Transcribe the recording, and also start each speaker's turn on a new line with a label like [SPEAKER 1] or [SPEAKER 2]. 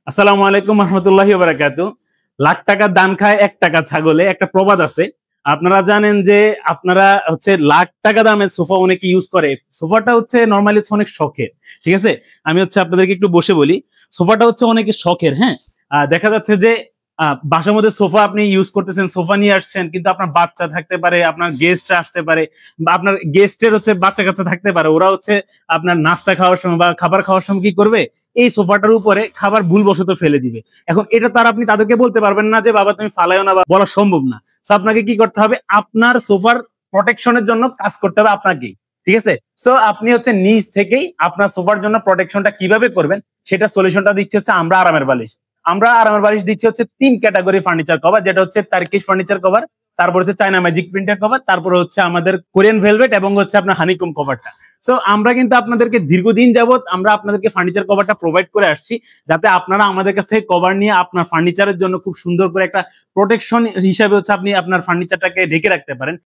[SPEAKER 1] আসসালামু আলাইকুম রহমতুল্লাহি ওয়া বারাকাতুহু। লাখ টাকা দান খায় ১ টাকা ছাগলে, একটা প্রবাদ আছে। আপনারা জানেন যে আপনারা হচ্ছে লাখ টাকা দামের সোফা অনেকে ইউজ করে। সোফাটা হচ্ছে নরমালি হচ্ছে অনেক শখের। ঠিক আছে? আমি হচ্ছে আপনাদেরকে একটু বসে বলি। সোফাটা হচ্ছে অনেকে শখের, হ্যাঁ? দেখা যাচ্ছে যে বাসার মধ্যে সোফা আপনি ইউজ করতেছেন, সোফা নিয়ে আসছেন, কিন্তু আপনার বাচ্চা থাকতে পারে, আপনার গেস্টরা আসতে পারে, বা আপনার গেস্টের হচ্ছে বাচ্চা-কাচ্চা থাকতে পারে। ওরা হচ্ছে আপনার নাস্তা খাওয়ার সময় বা খাবার খাওয়ার সময় কি করবে? এই সোফাটার উপরে খাবার ভুলবশত ফেলে দিবে। এখন এটা তো আর আপনি তাদেরকে বলতে পারবেন না যে বাবা তুমি ফালাইও না, বা বলা সম্ভব না। সো আপনাকে কি করতে হবে? আপনার সোফার প্রোটেকশনের জন্য কাজ করতে হবে আপনাকেই। ঠিক আছে? সো আপনি হচ্ছে নিজ থেকেই আপনার সোফার জন্য প্রোটেকশনটা কিভাবে করবেন সেটা সলিউশনটা দিচ্ছি হচ্ছে আমরা আরামের বালিশ। আমরা আরামের বালিশ দিচ্ছি হচ্ছে ৩ ক্যাটাগরি ফার্নিচার কভার, যেটা হচ্ছে টার্কিশ ফার্নিচার কভার, তারপর হচ্ছে চায়না ম্যাজিক প্রিন্টের কভার, তারপর হচ্ছে আমাদের কোরিয়ান ভেলভেট এবং হচ্ছে আপনার হানিকম কভারটা। সো আমরা কিন্তু আপনাদেরকে দীর্ঘদিন যাবত আমরা আপনাদেরকে ফার্নিচার কভারটা প্রোভাইড করে আসছি, যাতে আপনারা আমাদের কাছ থেকে কভার নিয়ে আপনার ফার্নিচারের জন্য খুব সুন্দর করে একটা প্রোটেকশন হিসাবে হচ্ছে আপনি আপনার ফার্নিচারটাকে ঢেকে রাখতে পারেন।